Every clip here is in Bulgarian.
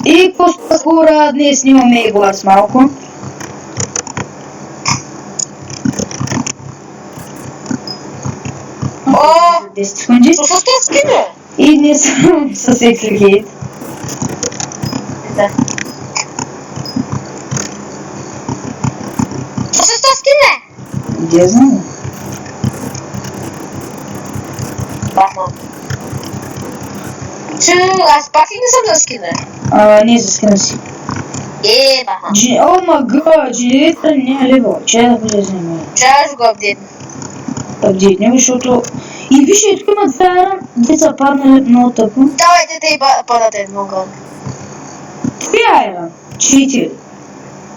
И какво хора, днес снимаме и глас малко. О, 10 секунди. с скине. И днес съм с Ексергейт. Да. С скине. Где знам? Аз пак ли не съм за скине? Не за скина си. Баха. О май гад, дженератора не е лево. Чай да влезем. Чай ще го апдейт. Апдейтне, защото... И вижте, тук има две арам, деца паднали много тъпо. Давайте те и падате много. Три арам. 4.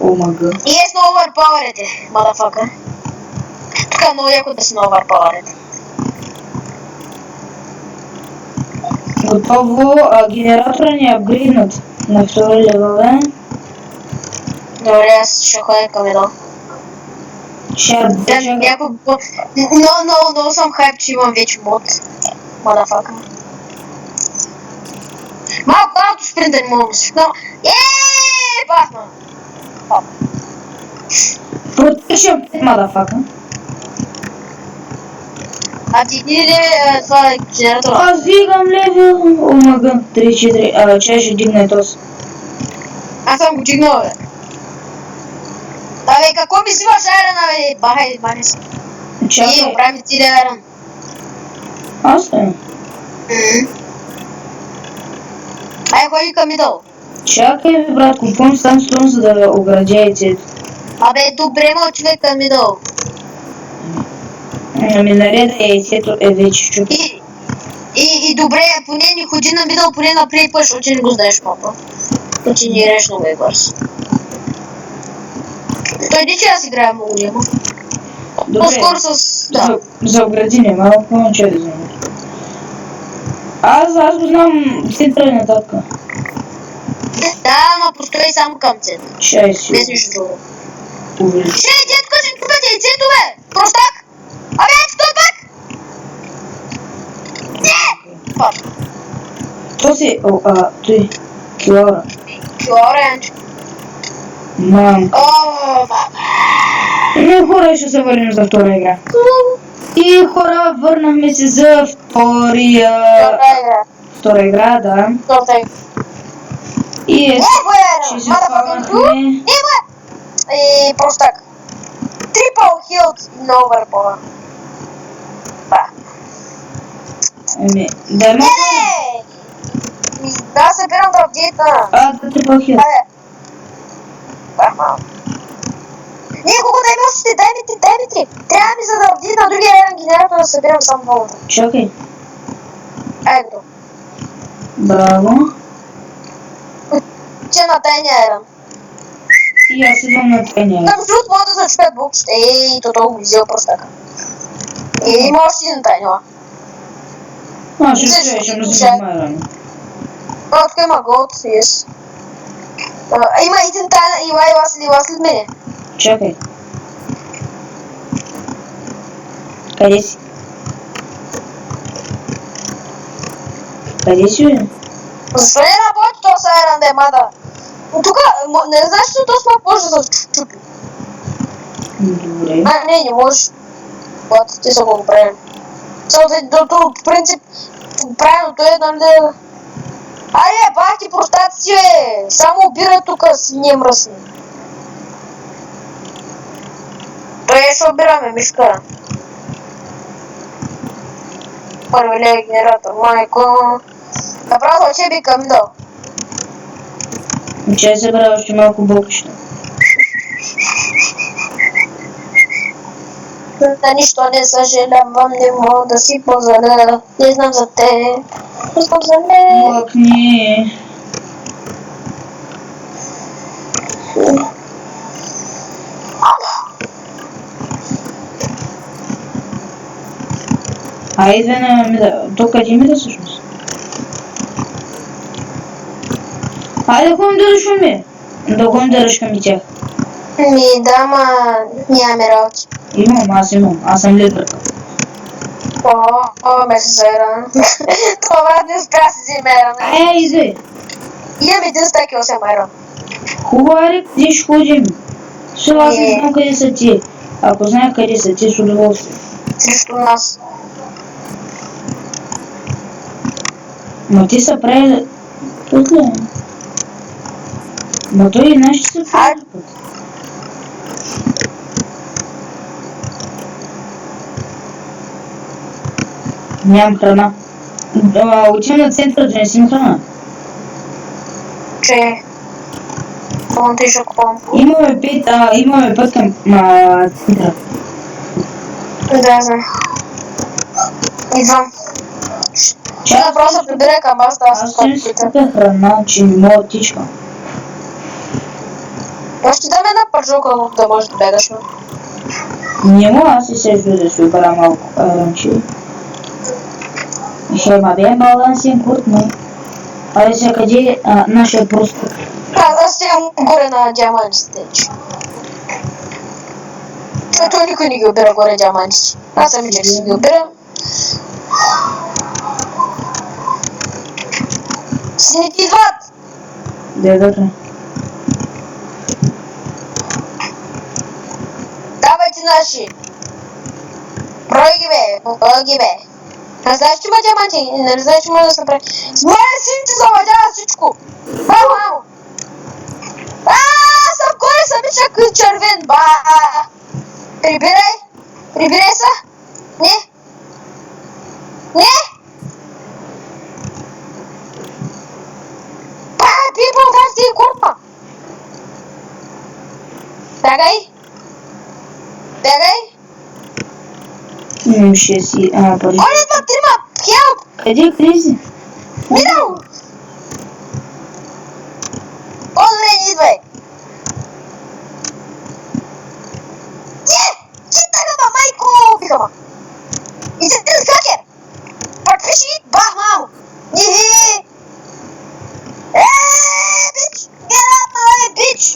О май гад. И е с много overpowerите, мадафака. Тук е много яко да си на overpowerите. Готово, генератора ни е апгрейднат на втори левеле. Добре, аз ще ходя към едно. Много съм хайп, че имам вече мод. Мадафака. Малко автоспринт да не мога да си, но... Бахна! Protection 5, мадафака. А ти ли това генератора? Аз дигам левел. О май гад, 3-4. Чай ще дигна и този. Аз съм го дигнал, бе. Абе, какво ми сливаш айрана, бе? Бахай си. Чакай. Оправи ти ли айран? Аз ли? Ай, ходи към идол. Чакай, бе, брат, купувам Санстон, за да оградя яйцето. Абе, добре, ма човек към идол. Ами наред яйцето е вече чук. И добре, поне не ходи на мидъл, поне напред пъш, че не го знаеш, папа. Че не играеш много е бърз. Той не че аз играя много лемо. По-скоро с... Да. За оградине, малко че да знам. Аз го знам центъра нататък. Да, ама построй само към център. Чай си. Без нищо друго. Увеличи. Детко, ще тук ти яйцето, бе! Простак! Абе, ето той пак! Не! Пап. Този, той, Килора. Килора, Мам. О, баба. Не, хора, ще се върнем за втора игра. И хора, върнахме се за втора игра, да. И ще се спавнахме. И просто так. Трипъл хилд и много върпова. Еми, дай ме. Да, събирам да апдейта. Да, трипъл хилд. Не, колко дай ми още, дай ми 3. Трябва ми за да апдейт на другия ерен генератор да събирам само волната. Чакай. Ето. Браво. Че на тайния ерен. И аз идвам на тайния. Там жут мога да зачупят буксите. То толкова ми взел просто така. Има още един тайния. Ще ме вземам ерен. Тук има голд, yes. Има един тайна и лай след мене. Чакай. Къде си? Къде си, бе? Защо не работи този айран да е мада? Тук, не знаеш, че този смак може да се чупи. Добре. Не можеш. Вот, ти са го правим. По принцип, правилното е да не... Айде, бах ти простаци, бе! Само обира тук си ние мръсни. Той ще обираме, мишка. Първи леви генератор, майко. Направо че би към дол. Чай се брава още малко бълкаща. На нищо не съжалявам, не мога да си позволя. Не знам за те. Не знам за не. Млъкни. Айде на мида. То къде мида всъщност? Айде ходим да дошваме. Да ходим да ръшкаме тях. Да, ма нямаме работи. Имам. Аз съм лидерка. Ме се зайра. Това не ска си зимера. Иди. Имам един стак и 8 айрон. Хубаво, Ари, къде ще ходим? Ще аз не знам къде са ти. Ако знаех къде са ти, с удоволствие. Срещу нас. Но ти са прави... Път ли? Но той и наши са прави път. Нямам храна. Отивам на центъра, да не си храна. Че... Само ти ще купам. Имаме път към центъра. Да, знам. Идвам. Ще направо се прибере към аз, да Аз ще не си купя храна, че не мога тичка. Аз ще дам една пържока, да можеш да бегаш. Не мога, аз и също да си обера малко айрончи. Ма бе балансен курт, но... Аре сега къде е нашия просто? Аз стигам горе на диамантите. Той никой не ги обира горе диамантите. Аз сами че си ги обирам. Сините идват! Добре. Давайте наши! Брой ги бе! Брой ги бе! Не знаеш, че има диаманти? Не знаеш, че може да се прави. С моя сините завладява всичко! Мамо! Съм горе, самичък червен! Ба! Прибирай! Прибирай се! Не! Не! People, that's the корпа! Бягай! Бягай! Ще си... пари. Оле, два, трима! Хелп! Къде си? Минал! По-добре не идвай! Не! Читага ма, майко! Биха ма! И се ти хакер! Подпиши! Бах, мамо! Не! Bitch! Get out of my bitch!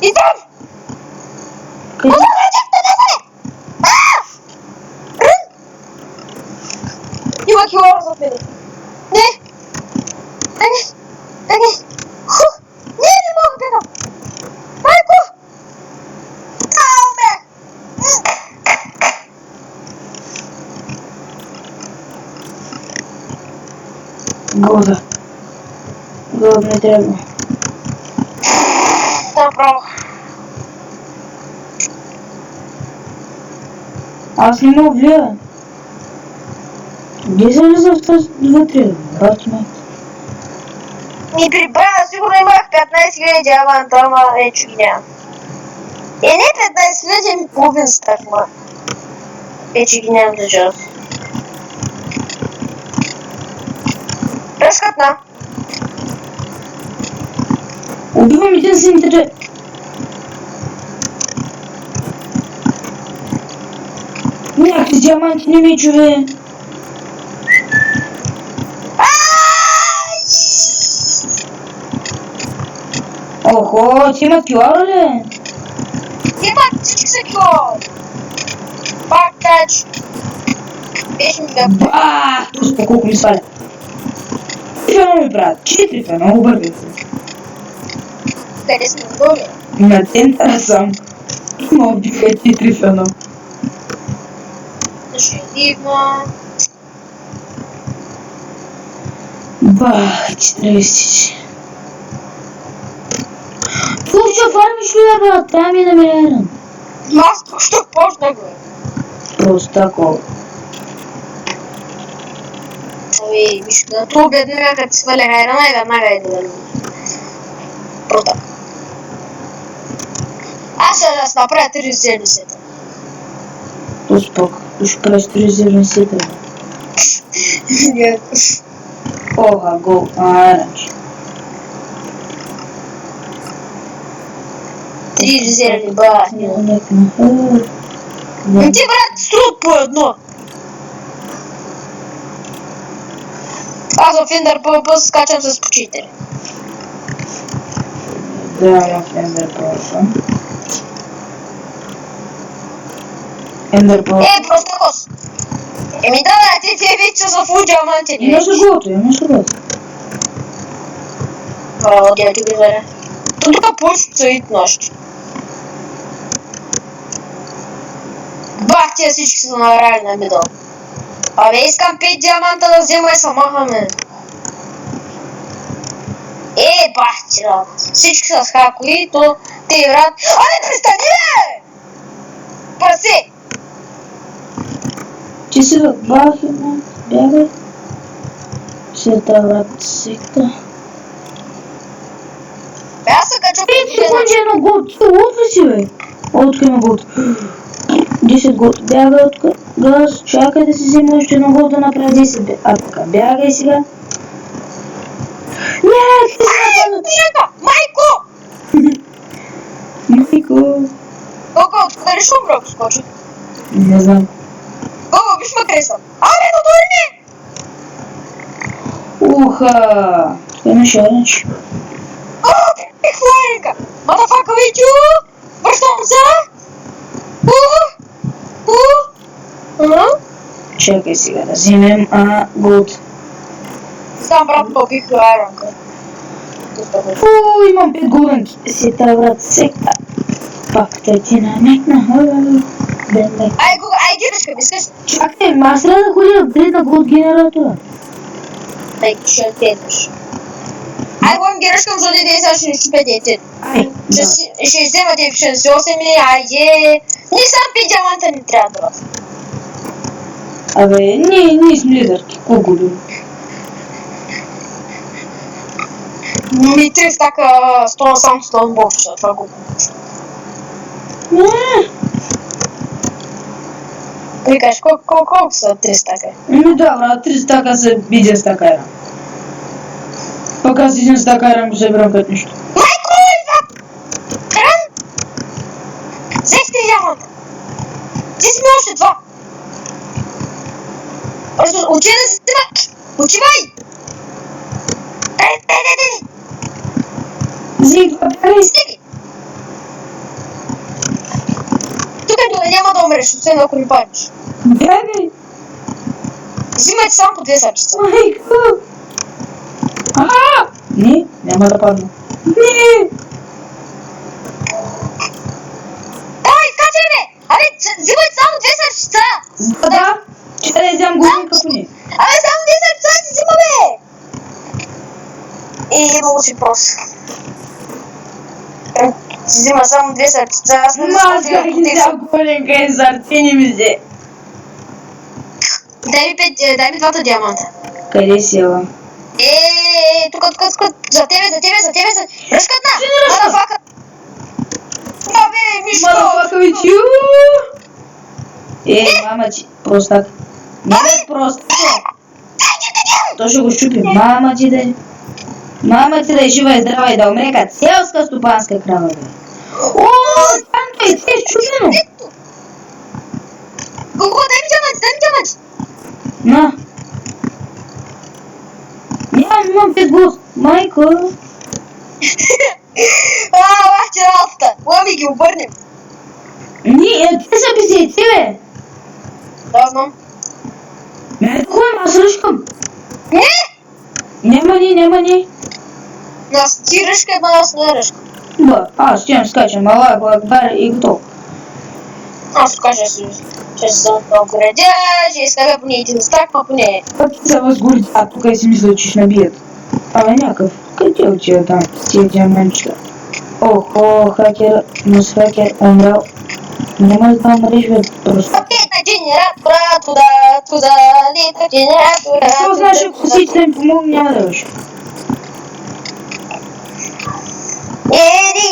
Идвам! Къде? Има килора зад мене. Не! Не! Не мога да бегам! Майко! Ау, ме! Года. Года не трябва. Направо. Аз не мога влия. Где се влиза в тази вътре? Бати ме. Ми прибра, сигурно имах 15 000 диаманта, ама вече ги нямам. Не 15 000, ами половин стак, ма. Вече ги нямам за час. Разкътна. Убивам един синтър. Някакви диаманти не ми чуве. Охо, ти имат килара ли? Имат всички са кило. Пак тач. Беше ми да... Пуска колко ми сваля. Фено ми правят. 4 фено, обървай се. Къде сме долу? На центъра съм. Има убиха 4 фено. Ще има... 40. Какво ще фармиш ли, брат? Там е намерен. Аз току-що почнах, бе. Просто такова. Ами, виж, да то беднага, като си сваля хайрана и веднага е да дали. Просто. Аз ще направя 30-70. Просто пак. Ще правиш 30 сета. Нет. Ога, гол. Оранж. 3 зелени бахни. Ти, брат, струт по едно. Аз в Ender PvP скачам с почители. Да, в Ender PvP. Ender PvP. Просто кос. Еми да, ти вече са фул диаманти. Имаш ли голото? Имаш ли голото? от телевизора. Тук почва стоит нощ. Бах, тия всички са наваряли на бидъл. Абе, искам 5 диаманта да взема и се махаме. Бах ти работа. Всички са с хакови, то те играят. Абе, престани бе! Парси! Ти си в бахина, бягай. Света, брат, секта. Аз се качу Секунди, едно голд. Ти лут ли си, бе? Отка има голд. 10 голд. Бягай отка. Газ, чакай да си взема още едно голд да направя 10. А така, бягай сега. Не, ти си напълно. Майко! Майко. Колко, откъде ли шум брак скочи? Не знам. Колко, биш ме креса. Абе, додорни! Уха! Тук има шаренч. Хвалика! Мадафака, видю! Връщам се! Чакай сега да вземем голд. Сам брат попих айронка. Имам 5 голденки. Сета, брат, секта. Пак те ти намекна. Ай, гирашка, ми искаш? Чакай, аз трябва да ходя апгрейд на голд генератора. Ай, ще тедаш. Ай, бъдем гирашкам, защото сега ще ни щупя дете. Ай, Ще взема 68 и айде. Не сам 5 диаманта ни трябва да раз. Абе, ние сме лидерки, колко ли? Ми 3 стака само 100 бокса, това го получи. Ти кажеш, колко са 3 стака? Да, брат, 3 стака са 1 стакайра. Пък аз 1 стакайра го събирам като нищо. Майко, идва! Кран! Взех 3 диаманта. Ти си ми още 2. Учи да си взема! Учивай! Дай! Взех 2 пари. Стиги! Тук няма да умреш, освен ако не паднеш. Бягай! Взимайте само по 2 сърчица. Майко! Не, няма да падна. Не! Ай, скачай ме! Абе, взимайте само 2 сърчица! Да, че да вземам големи капуни. Абе, само 2 сърчица си взима, бе! Много си просто. Си взима само 2 сърчица, аз не Аз как взем голенка и сърцени ми взе. Дай ми 2 диаманта. Къде си, ела? Тук, за тебе, ръшката! Мадафака! Абе, Мишко! Мадафака ви чу! Мама ти, простак. Не бе, простак. То ще го щупи. Мама ти да е жива и здрава и да умре като селска стопанска крава, бе. Там той, те е щупено. Колко, дай ми диаманти! На. Имам 5 голд. Майко. Бах ти работата! Лами ги обърнем! Те са писейци, бе. Да, знам. Аз ръшкам. Не! Няма ни. Ти ръшка, аз не ръшка. Аз ще скачам, Аллах Акбар и готов. Аз кажа ще се оградя, ще изкага поне един стак, а поне... Пък ти се възгорди, тук и си мисля, че ще набият. Някакъв, къде отива там с тия диамантчета? Охо, хакер, хакер, умрял. Няма да умреш, бе, просто. Лета генератора, туда, лета генератора... Какво знаеш, ако всички да им помогне, няма да върши.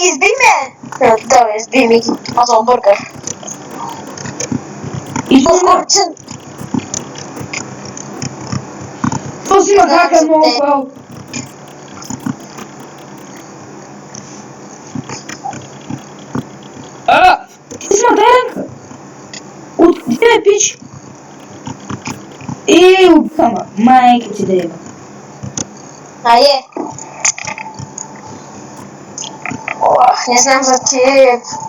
Изби ме! Да, изби ми ги, аз обърках. По-скорчен. То си има хака много хвал. Ти си матеренка. Откъде ме пич? Убихама. Майка ти да еба. Не знам за ти.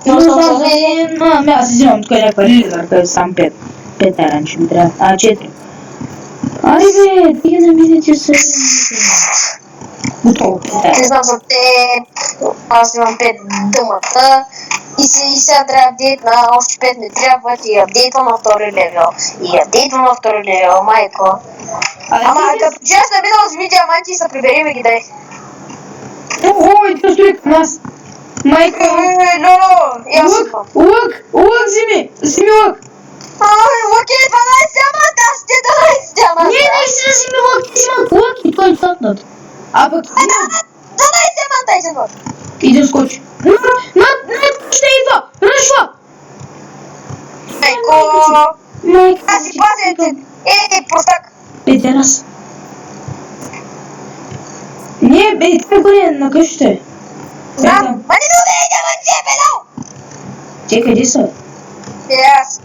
Не знам за мен. Аз си взимам тук някаква лидерка, сам 5. 5 таранчи ми трябва. 4. Айде бе, ти ги намирате се. Готово. Не знам за теб. Аз имам 5 дъмата. И сега трябва апдейт на още 5 не трябват и апдейтвам на втори левел. И апдейтвам на втори левел, майко. Ама като че аз набидал земи диаманти и се прибери ми ги дай. Ой, да стои към нас. Майко. И аз идвам. Лък, вземи лък. Лък е 12 диаманта, аз ти 12 диаманта. Не, наистина вземи лък, ти си лък и той е сатнат. А пък... 12 диаманта, един лък. Иди скочи. Ще идва, ръшва. Майко. Аз си пазя. Простак. Петерас. Не, бе, това горе на къщите. Знам, ма не убей диаманти, е бедал. Те къде са? Аз.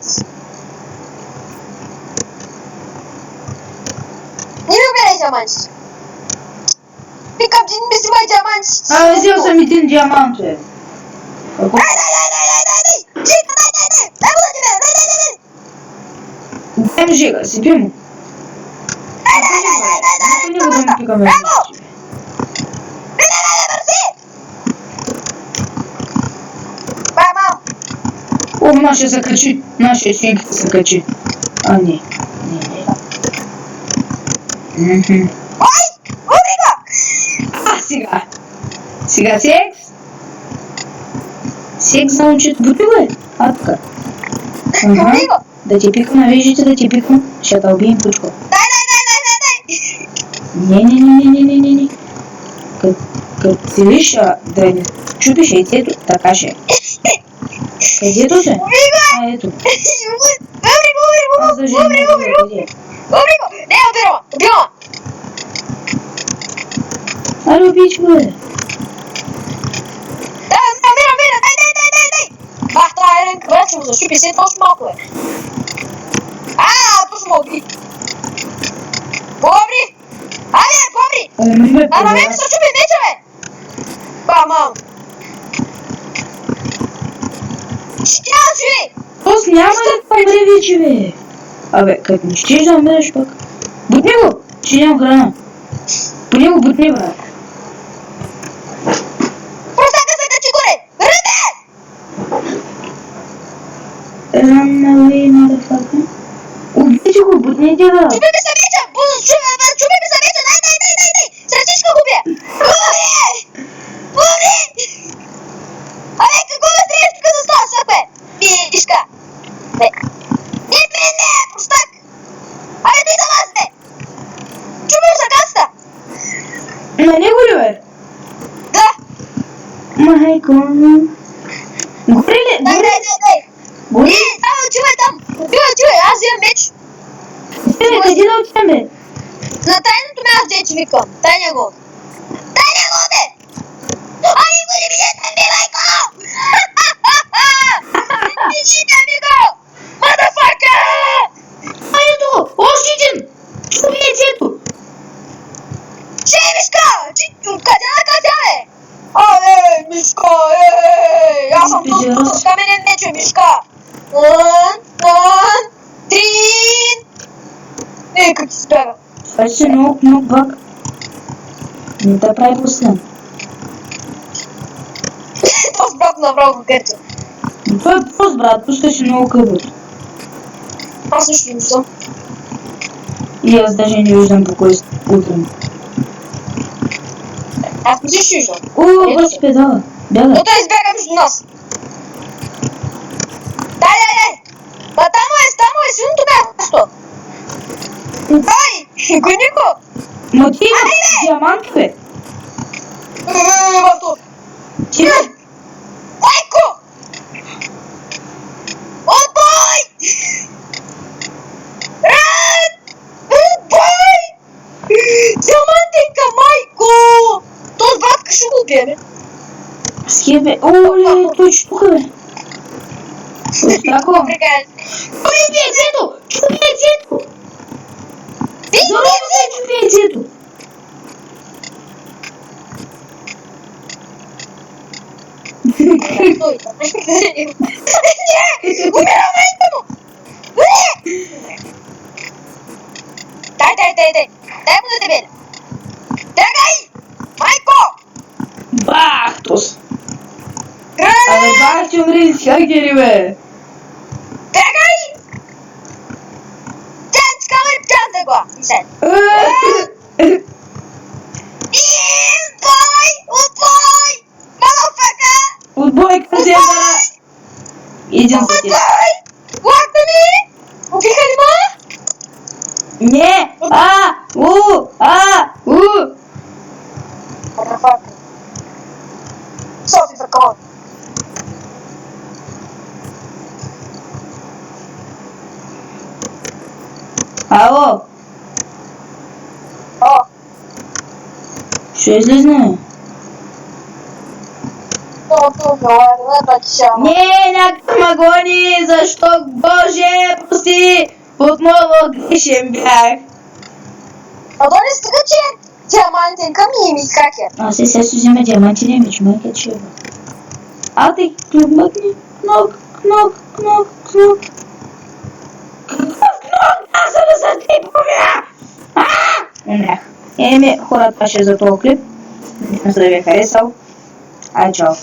Не ми убирай диаманти. Викам, ти не ми взимай диаманти. Взел съм един диамант, бе. Какво? Дай! Жига, дай! Дай го да тебе, дай! Дай му жига, сипи му. Дай! Да му пикаме. О, нашия се качи. Нашия свинката се качи. А, не. Ой! Убри го! Сега. Сега секс. Секс за момчето. Бути го е. Така. Убри го! Да ти пикам, виждате да ти пикам. Ще да убием пучко. Дай! Не. Като ти виж да не чупиш яйцето, така ще. Където се? Ето. Аз даже не мога да къде. Убри го! Не, убирам! Аре, убийте го, бе. Дай! Това е рънка, брат, ще му защупи се точно малко, бе. Точно ме уби. Бобри! Бобри! На мен ми се чупи меча, бе! Мам! Ще трябва да живи! Тоест няма да помре вече, бе. Абе, като не щеш да умреш пък. Бутни го, че нямам храна. Поне го бутни, брат. Простака се качи горе! Ръбе! Run away, motherfucker. Убийте го, бутнете го. Чупи ми се меча! Чупи ми се меча! Дай! Сърчичка го бия! Бобри! Абе, какво ме стреляш тук с това съпе? Пишка! Не, простак! Абе, ти съм аз, бе! Чупим се каста! На него ли, бе? Да! Майко. Горе ли? Дай! Горе? Не, там отивай там! Отивай, аз имам меч! Къде да отидем, бе? На тайното място, дето викам. Тайния гол. Бе! Ай, не видите ми, майко! Не видите ми го! Мадафака! Ето, още един! Чупи яйцето! Мишка! Откъде на къде, бе? Мишка, аз съм тут с каменен меч, Мишка! Как ти се бяга? Това ще много баг. Не да прави последно. Този брат направо го гърча. Това е прост, брат, пускаше много къбът. Аз също не виждам. И аз даже не виждам по кой утрен. Аз не си виждам. Бърз педала. Бяга. Но той избяга между нас. Дай! Там е силното място. Дай! Гони го! Но ти има диаманти, бе. Бато! Ти бе. Майко! Отбой! Отбой! Диамантинка, майко! Този братка ще го убие, бе. Схе, бе. Оле, той че тука, бе. Остако. Чупи яйцето! Чупи яйцето! Здорово се чупи яйцето! Не! Умира майка му! Не! Дай! Дай му да тебе! Тягай! Майко! Кактус. Абе, бах ти умри с хакери, бе. Бягай! Let's go and down the go! He said. Boy! Oh boy! Motherfucker! Отбой, къде бара? Идем Oh за ти. boy! What the me? Убиха ли ма? Не! Motherfucker. Софи факон. Ало, О, ще излизне? то не бача. Не, някакъв ма гони, защо, Боже, прости, отново грешен бях. А то не стига, че диамантен камин ми хакер. Аз се взема диаманти, не ми чумайка, че а ти мъкни, кнок. Аз съм да се ти помня! Умрях. Еми, хората, това ще е за този клип. Надявам се да ви е харесал. Ай, чао.